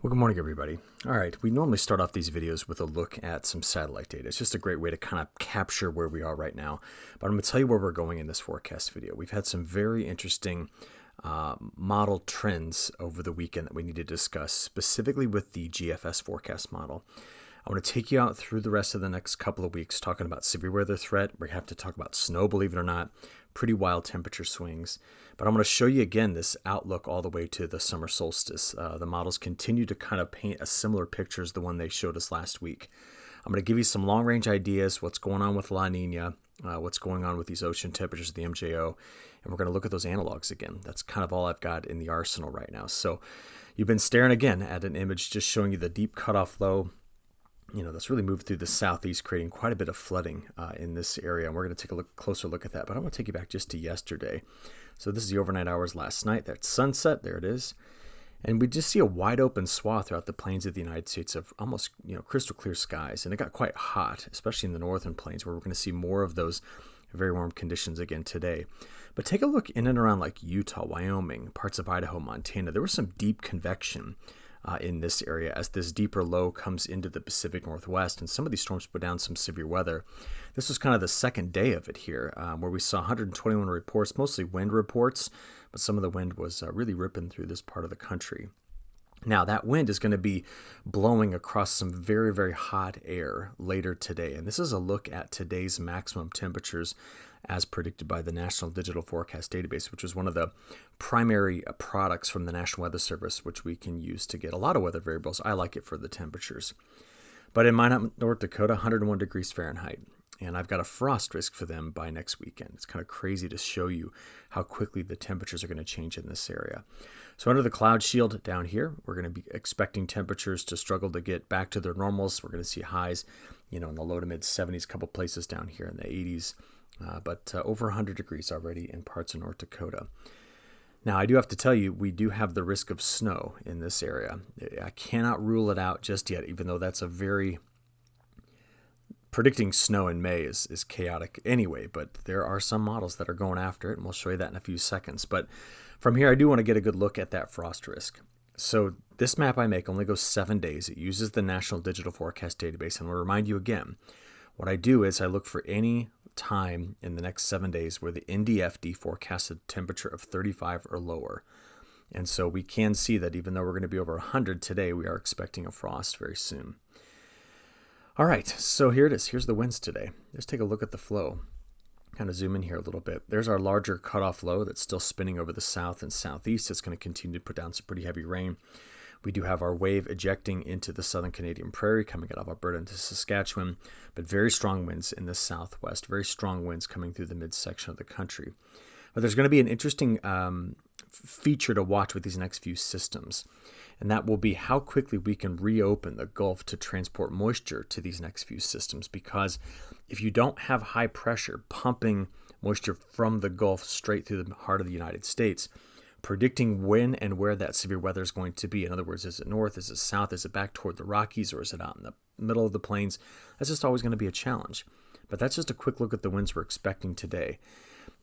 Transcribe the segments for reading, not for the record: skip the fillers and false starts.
Well, good morning, everybody. All right, we normally start off these videos with a look at some satellite data. It's just a great way to kind of capture where we are right now. But I'm going to tell you where we're going in this forecast video. We've had some very interesting model trends over the weekend that we need to discuss, specifically with the GFS forecast model. I want to take you out through the rest of the next couple of weeks talking about severe weather threat. We have to talk about snow, believe it or not, pretty wild temperature swings. But I'm going to show you again this outlook all the way to the summer solstice. The models continue to kind of paint a similar picture as the one they showed us last week. I'm going to give you some long-range ideas, what's going on with La Nia, what's going on with these ocean temperatures of the MJO, and we're going to look at those analogs again. That's kind of all I've got in the arsenal right now. So you've been staring again at an image just showing you the deep cutoff low. That's really moved through the southeast, creating quite a bit of flooding in this area. And we're going to take a closer look at that. But I want to take you back just to yesterday. So this is the overnight hours last night. That's sunset. There it is. And we just see a wide open swath throughout the plains of the United States of almost crystal clear skies. And it got quite hot, especially in the northern plains, where we're going to see more of those very warm conditions again today. But take a look in and around like Utah, Wyoming, parts of Idaho, Montana. There was some deep convection in this area as this deeper low comes into the Pacific Northwest, and some of these storms put down some severe weather. This was kind of the second day of it here, where we saw 121 reports, mostly wind reports, but some of the wind was really ripping through this part of the country. Now, that wind is going to be blowing across some very, very hot air later today, and this is a look at today's maximum temperatures as predicted by the National Digital Forecast Database, which is one of the primary products from the National Weather Service, which we can use to get a lot of weather variables. I like it for the temperatures. But in Minot, North Dakota, 101 degrees Fahrenheit. And I've got a frost risk for them by next weekend. It's kind of crazy to show you how quickly the temperatures are going to change in this area. So under the cloud shield down here, we're going to be expecting temperatures to struggle to get back to their normals. We're going to see highs, in the low to mid 70s, a couple places down here in the 80s. But over 100 degrees already in parts of North Dakota. Now, I do have to tell you, we do have the risk of snow in this area. I cannot rule it out just yet, even though that's predicting snow in May is chaotic anyway, but there are some models that are going after it, and we'll show you that in a few seconds. But from here, I do want to get a good look at that frost risk. So this map I make only goes 7 days. It uses the National Digital Forecast Database, and I'll remind you again, what I do is I look for any time in the next 7 days where the NDFD forecasted temperature of 35 or lower. And so we can see that even though we're going to be over 100 today, we are expecting a frost very soon. All right, so here it is. Here's the winds today. Let's take a look at the flow. Kind of zoom in here a little bit. There's our larger cutoff low that's still spinning over the south and southeast. It's going to continue to put down some pretty heavy rain. We do have our wave ejecting into the southern Canadian prairie, coming out of Alberta into Saskatchewan, but very strong winds in the southwest, very strong winds coming through the midsection of the country. But there's going to be an interesting feature to watch with these next few systems, and that will be how quickly we can reopen the Gulf to transport moisture to these next few systems, because if you don't have high pressure pumping moisture from the Gulf straight through the heart of the United States, predicting when and where that severe weather is going to be. In other words, is it north, is it south, is it back toward the Rockies, or is it out in the middle of the plains? That's just always going to be a challenge. But that's just a quick look at the winds we're expecting today.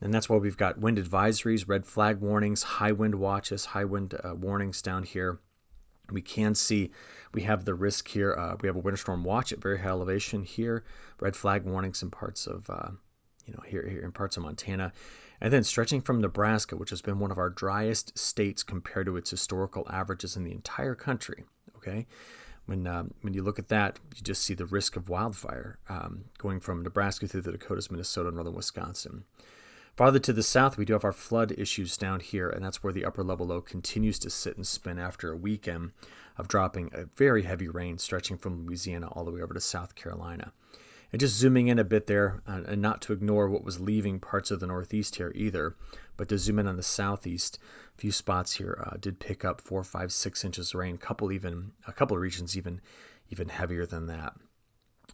And that's why we've got wind advisories, red flag warnings, high wind watches, high wind warnings down here. We can see we have the risk here. We have a winter storm watch at very high elevation here, red flag warnings in parts of here in parts of Montana. And then stretching from Nebraska, which has been one of our driest states compared to its historical averages in the entire country. Okay, when you look at that, you just see the risk of wildfire going from Nebraska through the Dakotas, Minnesota, northern Wisconsin. Farther to the south, we do have our flood issues down here, and that's where the upper level low continues to sit and spin after a weekend of dropping a very heavy rain stretching from Louisiana all the way over to South Carolina. And just zooming in a bit there, and not to ignore what was leaving parts of the northeast here either, but to zoom in on the southeast, a few spots here did pick up 4, 5, 6 inches of rain. A couple of regions even heavier than that.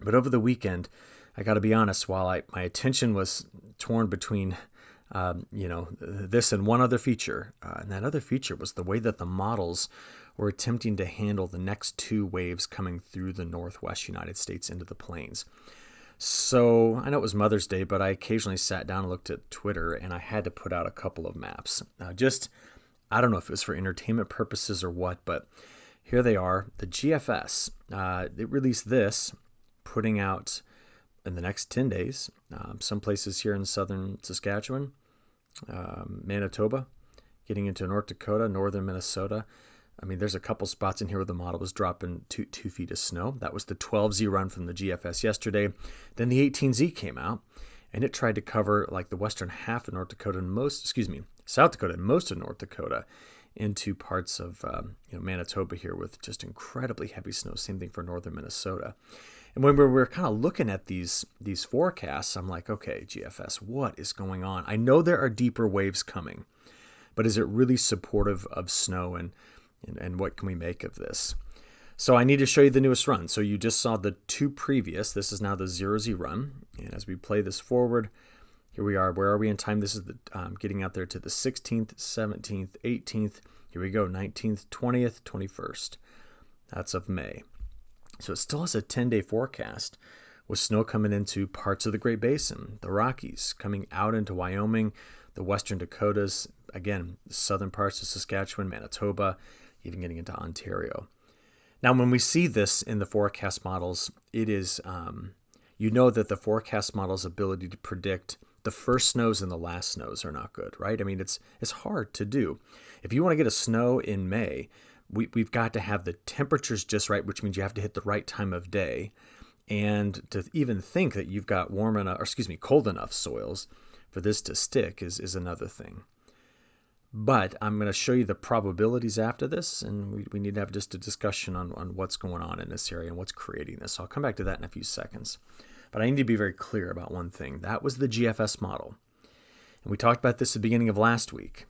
But over the weekend, I got to be honest, while my attention was torn between this and one other feature, and that other feature was the way that the models were attempting to handle the next two waves coming through the northwest United States into the plains. So I know it was Mother's Day, but I occasionally sat down and looked at Twitter, and I had to put out a couple of maps. I don't know if it was for entertainment purposes or what, but here they are, the GFS. It released this, putting out in the next 10 days, some places here in southern Saskatchewan, Manitoba, getting into North Dakota, northern Minnesota. I mean, there's a couple spots in here where the model was dropping 2 feet of snow. That was the 12Z run from the GFS yesterday. Then the 18Z came out, and it tried to cover like the western half of North Dakota and South Dakota and most of North Dakota into parts of Manitoba here with just incredibly heavy snow. Same thing for northern Minnesota. And when we're kind of looking at these forecasts, I'm like, okay, GFS, what is going on? I know there are deeper waves coming, but is it really supportive of snow, and what can we make of this? So I need to show you the newest run. So you just saw the 2 previous. This is now the 0Z run. And as we play this forward, here we are. Where are we in time? This is the getting out there to the 16th, 17th, 18th. Here we go, 19th, 20th, 21st. That's of May. So it still has a 10-day forecast with snow coming into parts of the Great Basin, the Rockies, coming out into Wyoming, the western Dakotas, again, the southern parts of Saskatchewan, Manitoba, even getting into Ontario. Now, when we see this in the forecast models, it is, you know that the forecast model's ability to predict the first snows and the last snows are not good, right? I mean, it's hard to do. If you want to get a snow in May, we've got to have the temperatures just right, which means you have to hit the right time of day. And to even think that you've got cold enough soils for this to stick is another thing. But I'm going to show you the probabilities after this, and we need to have just a discussion on what's going on in this area and what's creating this. So I'll come back to that in a few seconds. But I need to be very clear about one thing. That was the GFS model. And we talked about this at the beginning of last week.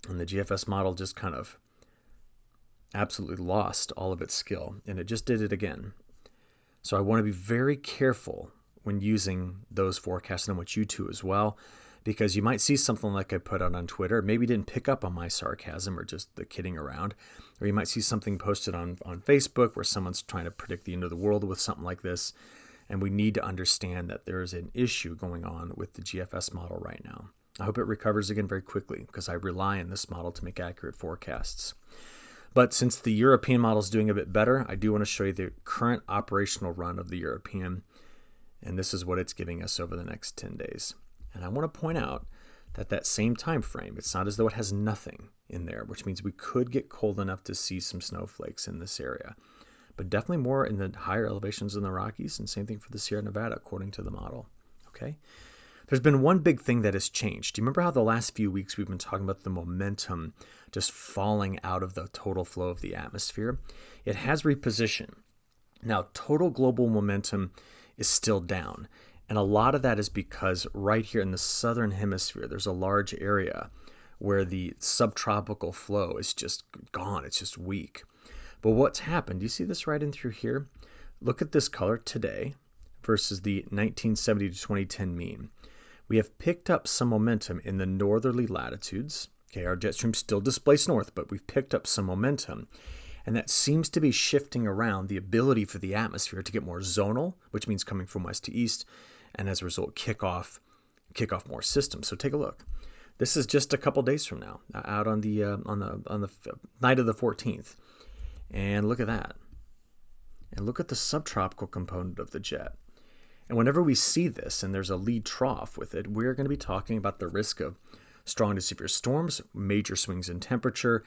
And the GFS model just kind of absolutely lost all of its skill, and it just did it again. So I want to be very careful when using those forecasts, and I want you to as well, because you might see something like I put out on Twitter, maybe didn't pick up on my sarcasm or just the kidding around, or you might see something posted on Facebook where someone's trying to predict the end of the world with something like this, and we need to understand that there is an issue going on with the GFS model right now. I hope it recovers again very quickly, because I rely on this model to make accurate forecasts. But since the European model is doing a bit better, I do want to show you the current operational run of the European, and this is what it's giving us over the next 10 days. And I want to point out that same time frame, it's not as though it has nothing in there, which means we could get cold enough to see some snowflakes in this area. But definitely more in the higher elevations in the Rockies, and same thing for the Sierra Nevada, according to the model. Okay? There's been one big thing that has changed. Do you remember how the last few weeks we've been talking about the momentum just falling out of the total flow of the atmosphere? It has repositioned. Now, total global momentum is still down. And a lot of that is because right here in the southern hemisphere, there's a large area where the subtropical flow is just gone. It's just weak. But what's happened? Do you see this right in through here? Look at this color today versus the 1970 to 2010 mean. We have picked up some momentum in the northerly latitudes. Okay, our jet stream still displaced north, but we've picked up some momentum. And that seems to be shifting around the ability for the atmosphere to get more zonal, which means coming from west to east, and as a result, kick off more systems. So take a look. This is just a couple days from now, out on the night of the 14th, and look at that. And look at the subtropical component of the jet. And whenever we see this, and there's a lead trough with it, we're going to be talking about the risk of strong to severe storms, major swings in temperature,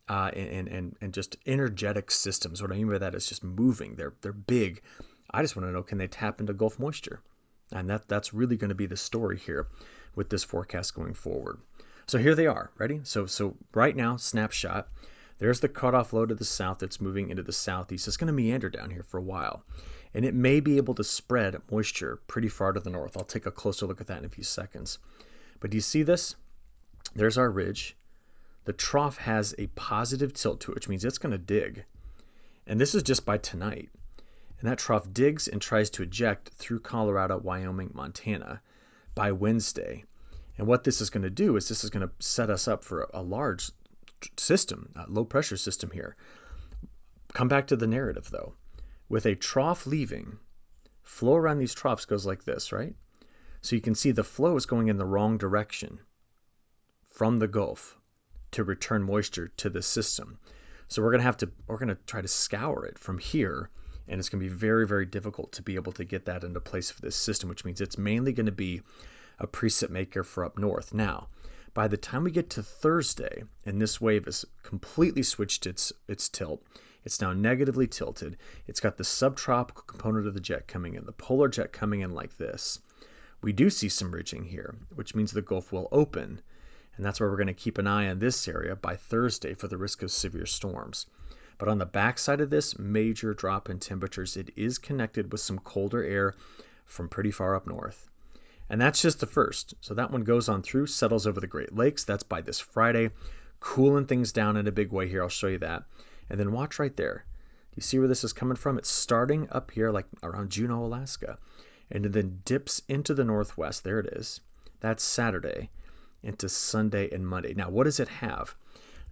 and just energetic systems. What I mean by that is just moving. They're big. I just want to know, can they tap into Gulf moisture? And that's really going to be the story here with this forecast going forward. So here they are. Ready? So right now, snapshot. There's the cutoff low to the south that's moving into the southeast. It's going to meander down here for a while. And it may be able to spread moisture pretty far to the north. I'll take a closer look at that in a few seconds. But do you see this? There's our ridge. The trough has a positive tilt to it, which means it's going to dig. And this is just by tonight. And that trough digs and tries to eject through Colorado, Wyoming, Montana by Wednesday. And what this is going to do is this is going to set us up for a large system, a low pressure system here. Come back to the narrative though. With a trough leaving, flow around these troughs goes like this, right? So you can see the flow is going in the wrong direction from the Gulf to return moisture to the system. So we're going to try to scour it from here, and it's going to be very, very difficult to be able to get that into place for this system, which means it's mainly going to be a precip maker for up north. Now, by the time we get to Thursday, and this wave has completely switched its tilt, it's now negatively tilted. It's got the subtropical component of the jet coming in, the polar jet coming in like this. We do see some ridging here, which means the Gulf will open, and that's where we're going to keep an eye on this area by Thursday for the risk of severe storms. But on the backside of this major drop in temperatures, it is connected with some colder air from pretty far up north. And that's just the first. So that one goes on through, settles over the Great Lakes. That's by this Friday, cooling things down in a big way here. I'll show you that. And then watch right there. Do you see where this is coming from? It's starting up here like around Juneau, Alaska. And it then dips into the northwest. There it is. That's Saturday into Sunday and Monday. Now, what does it have?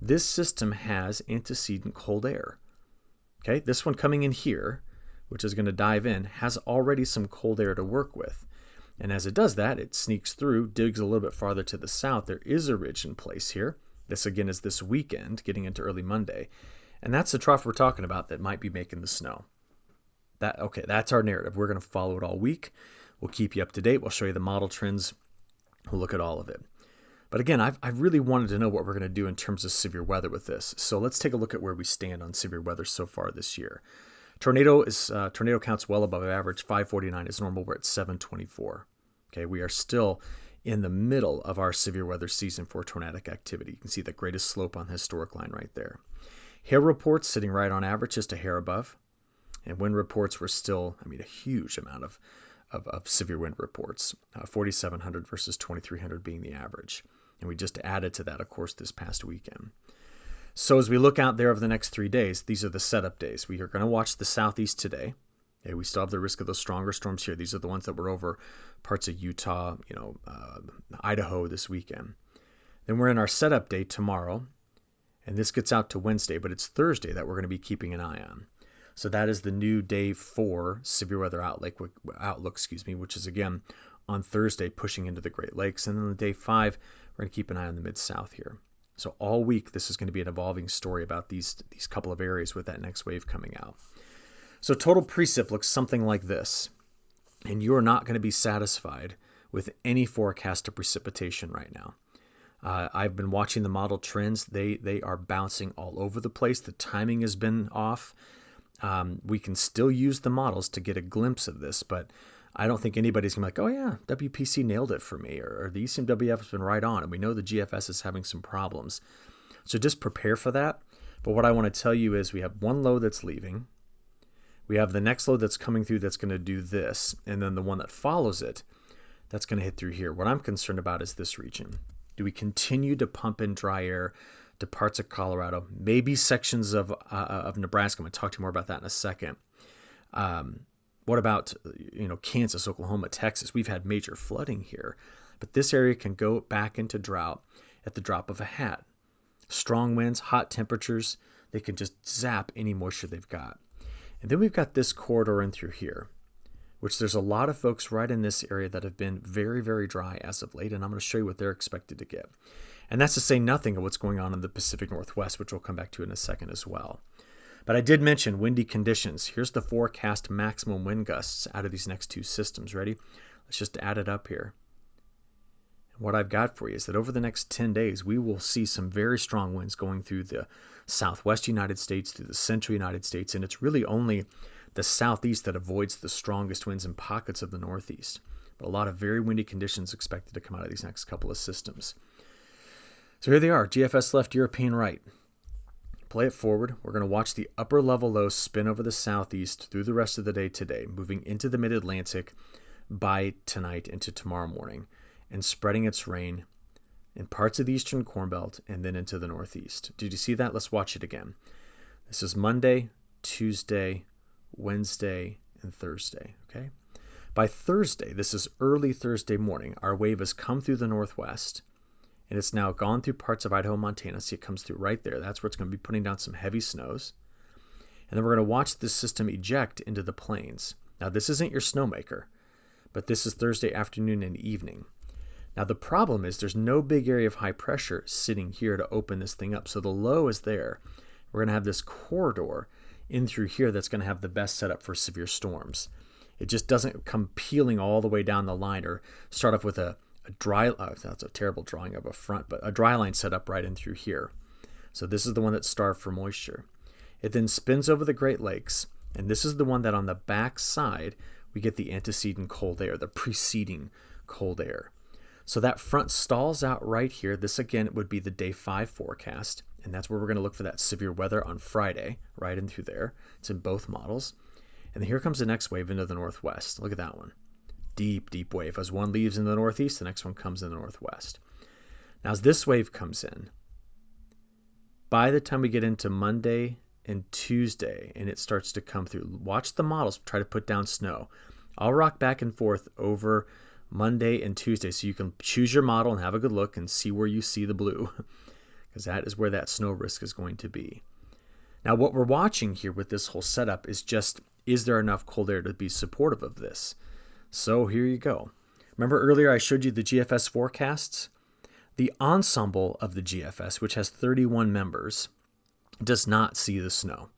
This system has antecedent cold air. Okay, this one coming in here, which is going to dive in, has already some cold air to work with. And as it does that, it sneaks through, digs a little bit farther to the south. There is a ridge in place here. This, again, is this weekend, getting into early Monday. And that's the trough we're talking about that might be making the snow. That's our narrative. We're going to follow it all week. We'll keep you up to date. We'll show you the model trends. We'll look at all of it. But again, I really wanted to know what we're going to do in terms of severe weather with this. So let's take a look at where we stand on severe weather so far this year. Tornado counts well above average. 549 is normal. We're at 724. Okay, we are still in the middle of our severe weather season for tornadic activity. You can see the greatest slope on the historic line right there. Hail reports sitting right on average, just a hair above. And wind reports were still, a huge amount of severe wind reports. 4,700 versus 2,300 being the average. And we just added to that, of course, this past weekend. So as we look out there over the next 3 days, these are the setup days. We are going to watch the southeast today. Okay, we still have the risk of those stronger storms here. These are the ones that were over parts of Utah, Idaho this weekend. Then we're in our setup day tomorrow, and this gets out to Wednesday, but it's Thursday that we're going to be keeping an eye on. So that is the new day 4 severe weather outlook, which is again on Thursday pushing into the Great Lakes. And then on day 5, we're going to keep an eye on the Mid-South here. So all week, this is going to be an evolving story about these couple of areas with that next wave coming out. So total precip looks something like this. And you are not going to be satisfied with any forecast of precipitation right now. I've been watching the model trends. They are bouncing all over the place. The timing has been off. We can still use the models to get a glimpse of this, but I don't think anybody's going to be like, oh yeah, WPC nailed it for me, or the ECMWF has been right on, and we know the GFS is having some problems. So just prepare for that. But what I want to tell you is we have one low that's leaving. We have the next load that's coming through that's going to do this, and then the one that follows it, that's going to hit through here. What I'm concerned about is this region. Do we continue to pump in dry air to parts of Colorado, maybe sections of Nebraska? I'm going to talk to you more about that in a second. What about Kansas, Oklahoma, Texas? We've had major flooding here, but this area can go back into drought at the drop of a hat. Strong winds, hot temperatures, they can just zap any moisture they've got. And then we've got this corridor in through here, which there's a lot of folks right in this area that have been very, very dry as of late, and I'm going to show you what they're expected to get. And that's to say nothing of what's going on in the Pacific Northwest, which we'll come back to in a second as well. But I did mention windy conditions. Here's the forecast maximum wind gusts out of these next 2 systems. Ready? Let's just add it up here. What I've got for you is that over the next 10 days, we will see some very strong winds going through the southwest United States, through the central United States, and it's really only the southeast that avoids the strongest winds in pockets of the northeast. But a lot of very windy conditions expected to come out of these next couple of systems. So here they are, GFS left, European right. Play it forward. We're going to watch the upper level low spin over the southeast through the rest of the day today, moving into the mid-Atlantic by tonight into tomorrow morning, and spreading its rain in parts of the eastern Corn Belt and then into the northeast. Did you see that? Let's watch it again. This is Monday, Tuesday, Wednesday, and Thursday. Okay. By Thursday, this is early Thursday morning, our wave has come through the northwest, and it's now gone through parts of Idaho, Montana. See, it comes through right there. That's where it's going to be putting down some heavy snows. And then we're going to watch this system eject into the plains. Now, this isn't your snowmaker, but this is Thursday afternoon and evening. Now, the problem is there's no big area of high pressure sitting here to open this thing up. So the low is there. we're going to have this corridor in through here that's going to have the best setup for severe storms. It just doesn't come peeling all the way down the line or start off with a dry, that's a terrible drawing of a front, but a dry line set up right in through here. So this is the one that's starved for moisture. It then spins over the Great Lakes, and this is the one that on the back side, we get the antecedent cold air, the preceding cold air. So that front stalls out right here. This again would be the day 5 forecast, and that's where we're going to look for that severe weather on Friday, right in through there. It's in both models. And then here comes the next wave into the northwest. Look at that one. Deep, deep wave. As one leaves in the northeast, the next one comes in the northwest. Now, as this wave comes in, by the time we get into Monday and Tuesday and it starts to come through, watch the models try to put down snow. I'll rock back and forth over Monday and Tuesday so you can choose your model and have a good look and see where you see the blue, because that is where that snow risk is going to be. Now, what we're watching here with this whole setup is just, is there enough cold air to be supportive of this? So here you go. Remember earlier I showed you the GFS forecasts? The ensemble of the GFS, which has 31 members, does not see the snow.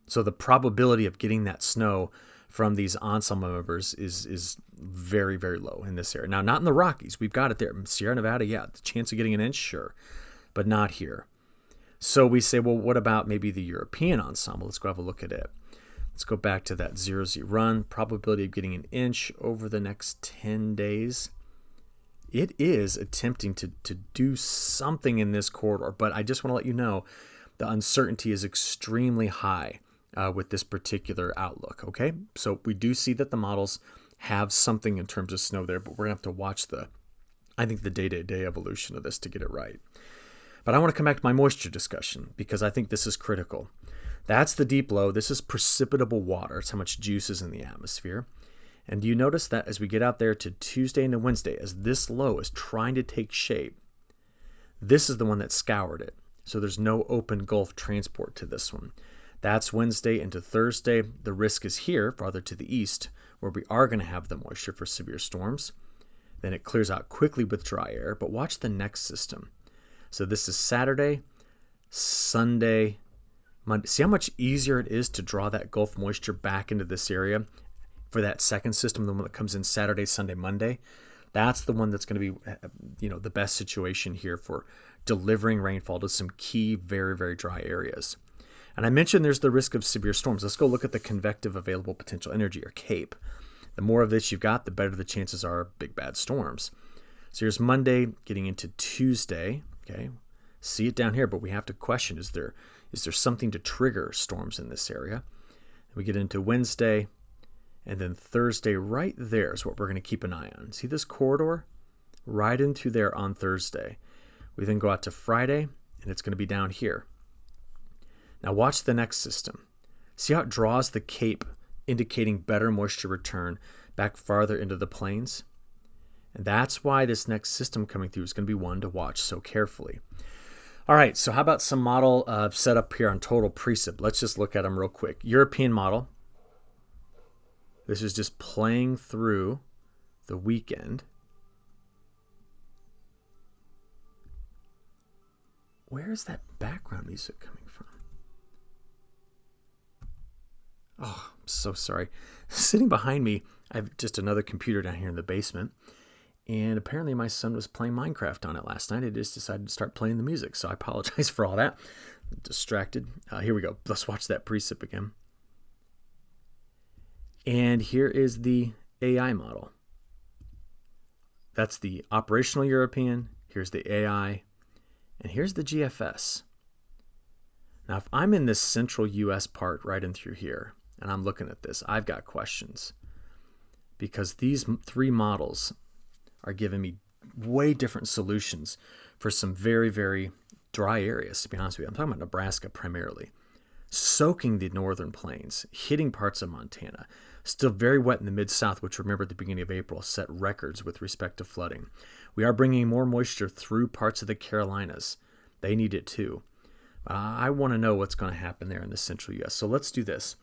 So the probability of getting that snow from these ensemble members is very, very low in this area. Now, not in the Rockies. We've got it there. Sierra Nevada, yeah, the chance of getting an inch, sure, but not here. So we say, well, what about maybe the European ensemble? Let's go have a look at it. Let's go back to that 0Z run. Probability of getting an inch over the next 10 days. It is attempting to do something in this corridor, but I just want to let you know the uncertainty is extremely high with this particular outlook, okay? So we do see that the models have something in terms of snow there, but we're going to have to watch the day-to-day evolution of this to get it right. But I want to come back to my moisture discussion because I think this is critical. That's the deep low. This is precipitable water. It's how much juice is in the atmosphere. And do you notice that as we get out there to Tuesday and to Wednesday, as this low is trying to take shape, this is the one that scoured it. So there's no open Gulf transport to this one. That's Wednesday into Thursday. The risk is here, farther to the east, where we are going to have the moisture for severe storms. Then it clears out quickly with dry air, but watch the next system. So this is Saturday, Sunday, Monday. See how much easier it is to draw that Gulf moisture back into this area for that second system, the one that comes in Saturday, Sunday, Monday. That's the one that's going to be, the best situation here for delivering rainfall to some key, very, very dry areas. And I mentioned there's the risk of severe storms. Let's go look at the convective available potential energy, or CAPE. The more of this you've got, the better the chances are of big, bad storms. So here's Monday getting into Tuesday. Okay, see it down here, but we have to question, is there something to trigger storms in this area? We get into Wednesday, and then Thursday right there is what we're going to keep an eye on. See this corridor? Right in through there on Thursday. We then go out to Friday, and it's going to be down here. Now watch the next system. See how it draws the CAPE, indicating better moisture return back farther into the plains? And that's why this next system coming through is going to be one to watch so carefully. All right, so how about some model setup here on total precip? Let's just look at them real quick. European model. This is just playing through the weekend. Where is that background music coming from? Oh, I'm so sorry. Sitting behind me, I have just another computer down here in the basement. And apparently my son was playing Minecraft on it last night. I just decided to start playing the music. So I apologize for all that. I'm distracted. Here we go. Let's watch that precip again. And here is the AI model. That's the operational European. Here's the AI. And here's the GFS. Now, if I'm in this central US part right in through here, and I'm looking at this, I've got questions. Because these three models are giving me way different solutions for some very, very dry areas, to be honest with you. I'm talking about Nebraska primarily. Soaking the northern plains, hitting parts of Montana. Still very wet in the Mid-South, which, remember, at the beginning of April set records with respect to flooding. We are bringing more moisture through parts of the Carolinas. They need it too. I want to know what's going to happen there in the central U.S. So let's do this.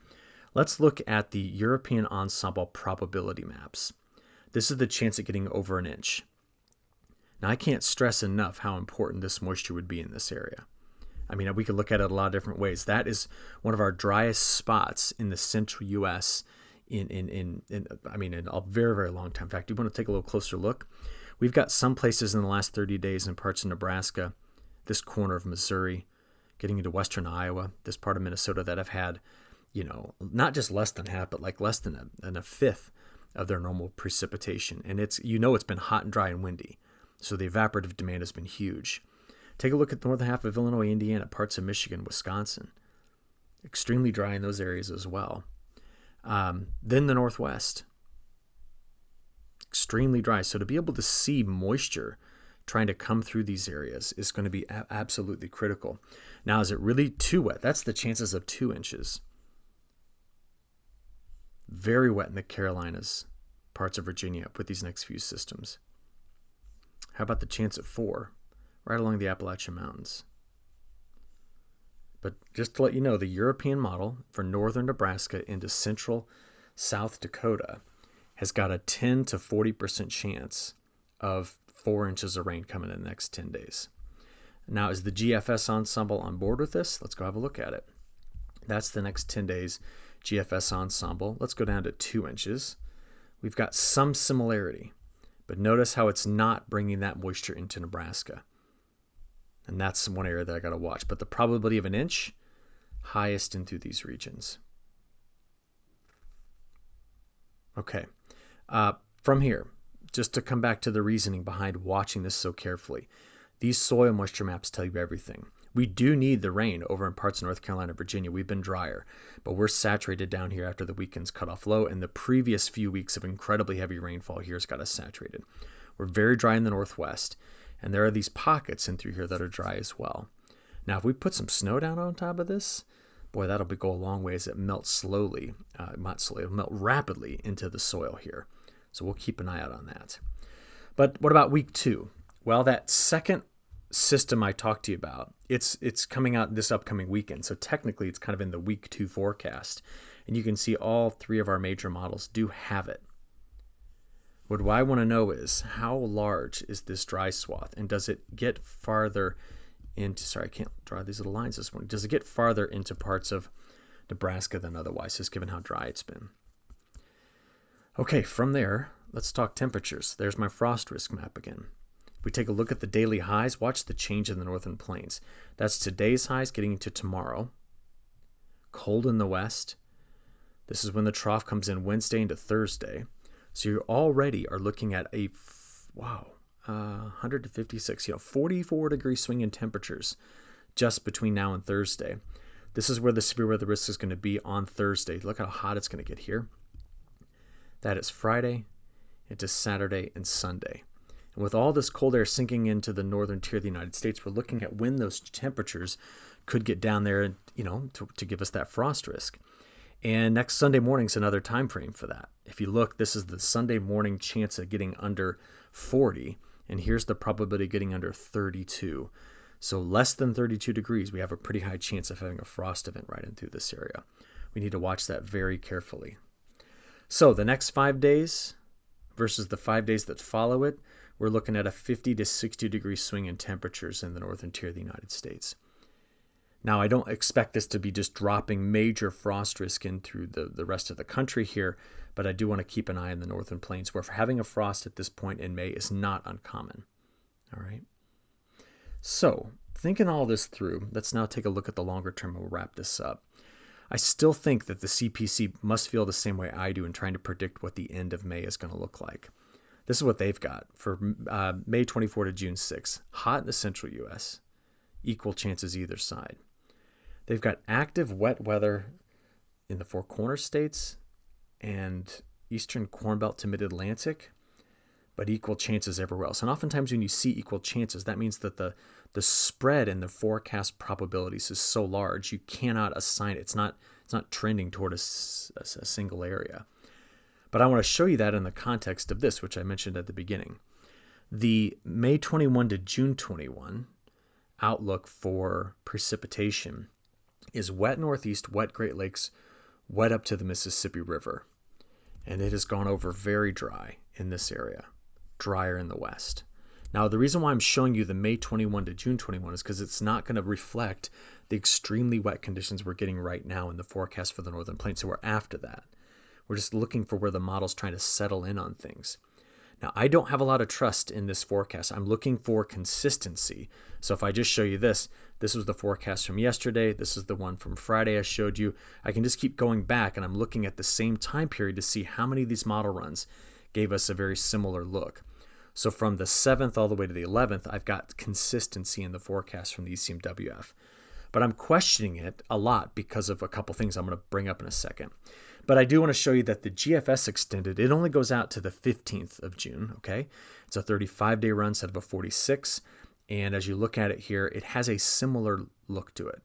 Let's look at the European ensemble probability maps. This is the chance of getting over an inch. Now, I can't stress enough how important this moisture would be in this area. I mean, we could look at it a lot of different ways. That is one of our driest spots in the central U.S. in a very, very long time. In fact, you want to take a little closer look. We've got some places in the last 30 days in parts of Nebraska, this corner of Missouri, getting into western Iowa, this part of Minnesota that have had, not just less than half, but like less than a fifth of their normal precipitation. And it's been hot and dry and windy. So the evaporative demand has been huge. Take a look at the northern half of Illinois, Indiana, parts of Michigan, Wisconsin. Extremely dry in those areas as well. Then the Northwest. Extremely dry. So to be able to see moisture trying to come through these areas is going to be absolutely critical. Now, is it really too wet? That's the chances of 2 inches. Very wet in the Carolinas, parts of Virginia with these next few systems. How about the chance at 4? Right along the Appalachian Mountains. But just to let you know, the European model for northern Nebraska into central South Dakota has got a 10 to 40% chance of 4 inches of rain coming in the next 10 days. Now, is the GFS ensemble on board with this? Let's go have a look at it. That's the next 10 days GFS ensemble. Let's go down to 2 inches. We've got some similarity, but notice how it's not bringing that moisture into Nebraska. And that's one area that I got to watch. But the probability of an inch, highest into these regions. Okay. From here, just to come back to the reasoning behind watching this so carefully, these soil moisture maps tell you everything. We do need the rain over in parts of North Carolina, Virginia. We've been drier, but we're saturated down here after the weekend's cut off low, and the previous few weeks of incredibly heavy rainfall here has got us saturated. We're very dry in the Northwest, and there are these pockets in through here that are dry as well. Now, if we put some snow down on top of this, boy, that'll go a long way as it melts slowly. It'll melt rapidly into the soil here. So we'll keep an eye out on that. But what about week 2? Well, that second system I talked to you about, it's coming out this upcoming weekend. So technically, it's kind of in the week 2 forecast. And you can see all 3 of our major models do have it. What I want to know is, how large is this dry swath? And does it get farther into, sorry, I can't draw these little lines this morning. Does it get farther into parts of Nebraska than otherwise, just given how dry it's been? Okay, from there, let's talk temperatures. There's my frost risk map again. If we take a look at the daily highs, watch the change in the northern plains. That's today's highs getting into tomorrow. Cold in the west. This is when the trough comes in Wednesday into Thursday. So you already are looking at 156, 44 degree swing in temperatures just between now and Thursday. This is where the severe weather risk is going to be on Thursday. Look how hot it's going to get here. That is Friday into Saturday and Sunday. And with all this cold air sinking into the northern tier of the United States, we're looking at when those temperatures could get down there, to give us that frost risk. And next Sunday morning is another time frame for that. If you look, this is the Sunday morning chance of getting under 40, and here's the probability of getting under 32. So less than 32 degrees, we have a pretty high chance of having a frost event right into this area. We need to watch that very carefully. So the next 5 days versus the 5 days that follow it, we're looking at a 50 to 60 degree swing in temperatures in the northern tier of the United States. Now, I don't expect this to be just dropping major frost risk in through the rest of the country here, but I do want to keep an eye on the northern plains, where having a frost at this point in May is not uncommon. All right. So, thinking all this through, let's now take a look at the longer term and we'll wrap this up. I still think that the CPC must feel the same way I do in trying to predict what the end of May is going to look like. This is what they've got for May 24 to June 6. Hot in the central U.S., equal chances either side. They've got active wet weather in the Four Corners states and eastern Corn Belt to Mid-Atlantic, but equal chances everywhere else. And oftentimes when you see equal chances, that means that the spread in the forecast probabilities is so large you cannot assign it. It's not trending toward a single area. But I want to show you that in the context of this, which I mentioned at the beginning. The May 21 to June 21 outlook for precipitation is wet Northeast, wet Great Lakes, wet up to the Mississippi River. And it has gone over very dry in this area, drier in the west. Now, the reason why I'm showing you the May 21 to June 21 is because it's not going to reflect the extremely wet conditions we're getting right now in the forecast for the Northern Plains. So we're after that. We're just looking for where the model's trying to settle in on things. Now, I don't have a lot of trust in this forecast. I'm looking for consistency. So if I just show you this was the forecast from yesterday. This is the one from Friday I showed you. I can just keep going back, and I'm looking at the same time period to see how many of these model runs gave us a very similar look. So from the 7th all the way to the 11th, I've got consistency in the forecast from the ECMWF. But I'm questioning it a lot because of a couple things I'm going to bring up in a second. But I do want to show you that the GFS extended, it only goes out to the 15th of June, okay? It's a 35-day run instead of a 46. And as you look at it here, it has a similar look to it.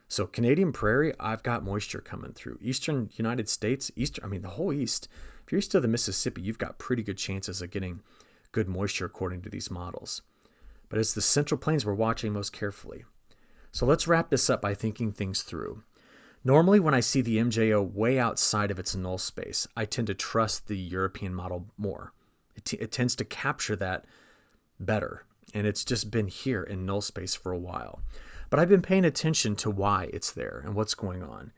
So Canadian Prairie, I've got moisture coming through. Eastern United States, the whole East, if you're east of the Mississippi, you've got pretty good chances of getting good moisture according to these models. But it's the Central Plains we're watching most carefully. So let's wrap this up by thinking things through. Normally, when I see the MJO way outside of its null space, I tend to trust the European model more. It tends to capture that better, and it's just been here in null space for a while. But I've been paying attention to why it's there and what's going on.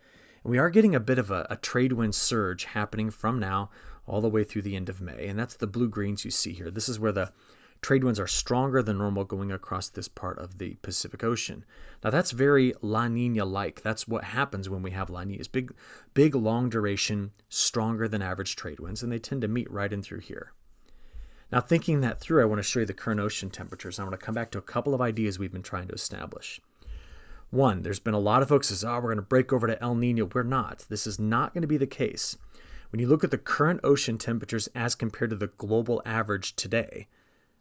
And we are getting a bit of a trade wind surge happening from now all the way through the end of May, and that's the blue-greens you see here. This is where the trade winds are stronger than normal going across this part of the Pacific Ocean. Now that's very La Nia-like. That's what happens when we have La Nias. Big, long duration, stronger than average trade winds, and they tend to meet right in through here. Now thinking that through, I want to show you the current ocean temperatures. I want to come back to a couple of ideas we've been trying to establish. One, there's been a lot of folks who say, we're going to break over to El Nino. We're not. This is not going to be the case. When you look at the current ocean temperatures as compared to the global average today,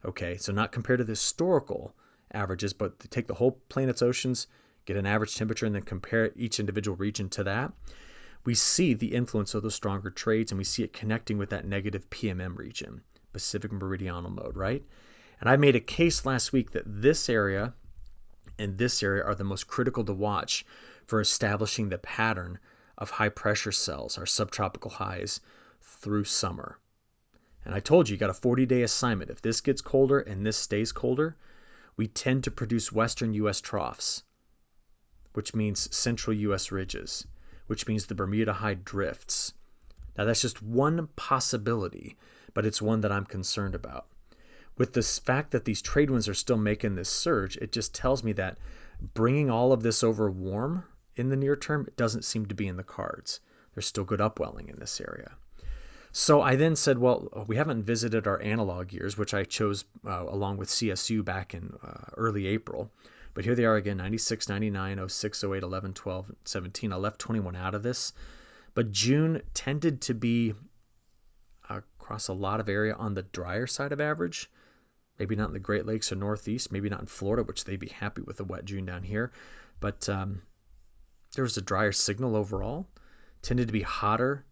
okay, so not compared to the historical averages, but to take the whole planet's oceans, get an average temperature, and then compare each individual region to that, we see the influence of those stronger trades, and we see it connecting with that negative PMM region, Pacific Meridional mode, right? And I made a case last week that this area and this area are the most critical to watch for establishing the pattern of high pressure cells, our subtropical highs, through summer. And I told you got a 40-day assignment. If this gets colder and this stays colder, we tend to produce western U.S. troughs, which means central U.S. ridges, which means the Bermuda High drifts. Now that's just one possibility, but it's one that I'm concerned about. With this fact that these trade winds are still making this surge, it just tells me that bringing all of this over warm in the near term, it doesn't seem to be in the cards. There's still good upwelling in this area. So I then said, well, we haven't visited our analog years, which I chose along with CSU back in early April. But here they are again, 96, 99, 06, 08, 11, 12, 17. I left 21 out of this. But June tended to be across a lot of area on the drier side of average. Maybe not in the Great Lakes or Northeast, maybe not in Florida, which they'd be happy with a wet June down here. But there was a drier signal overall. Tended to be hotter,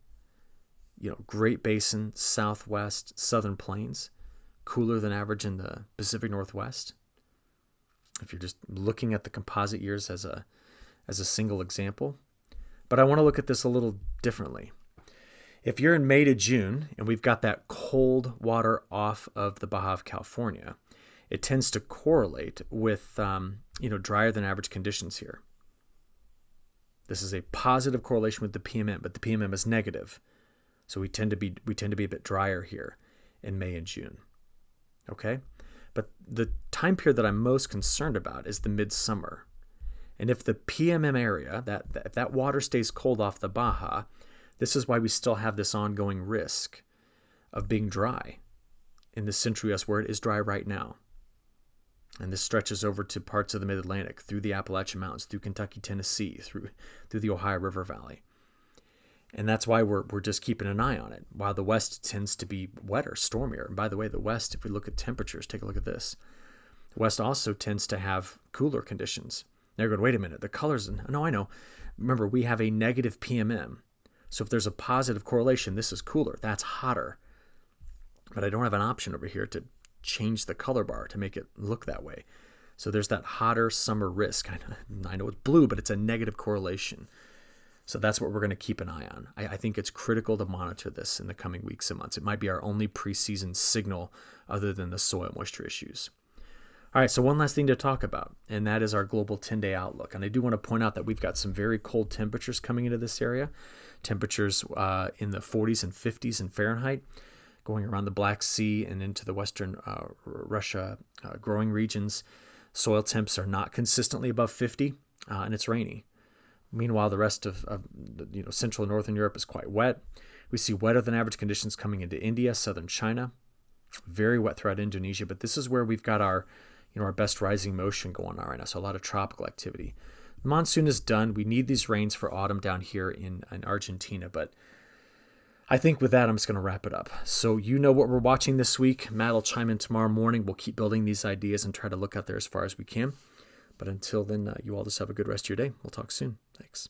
Great Basin, Southwest, Southern Plains, cooler than average in the Pacific Northwest. If you're just looking at the composite years as a single example. But I want to look at this a little differently. If you're in May to June and we've got that cold water off of the Baja of California, it tends to correlate with drier than average conditions here. This is a positive correlation with the PMM, but the PMM is negative. So we tend to be a bit drier here in May and June. Okay? But the time period that I'm most concerned about is the midsummer. And if the PMM area, if that water stays cold off the Baja, this is why we still have this ongoing risk of being dry in the central U.S. where it is dry right now. And this stretches over to parts of the Mid-Atlantic, through the Appalachian Mountains, through Kentucky, Tennessee, through the Ohio River Valley. And that's why we're just keeping an eye on it, while the West tends to be wetter, stormier. And by the way, the West, if we look at temperatures, take a look at this. The West also tends to have cooler conditions. Now you're going, wait a minute, the colors, no, I know. Remember, we have a negative PMM. So if there's a positive correlation, this is cooler, that's hotter. But I don't have an option over here to change the color bar to make it look that way. So there's that hotter summer risk. I know it's blue, but it's a negative correlation. So that's what we're going to keep an eye on. I think it's critical to monitor this in the coming weeks and months. It might be our only preseason signal other than the soil moisture issues. All right, so one last thing to talk about, and that is our global 10-day outlook. And I do want to point out that we've got some very cold temperatures coming into this area, temperatures in the 40s and 50s in Fahrenheit, going around the Black Sea and into the western Russia growing regions. Soil temps are not consistently above 50, and it's rainy. Meanwhile, the rest of Central and Northern Europe is quite wet. We see wetter than average conditions coming into India, southern China, very wet throughout Indonesia. But this is where we've got our best rising motion going on right now. So a lot of tropical activity. The monsoon is done. We need these rains for autumn down here in Argentina. But I think with that, I'm just going to wrap it up. So you know what we're watching this week. Matt will chime in tomorrow morning. We'll keep building these ideas and try to look out there as far as we can. But until then, you all just have a good rest of your day. We'll talk soon. Thanks.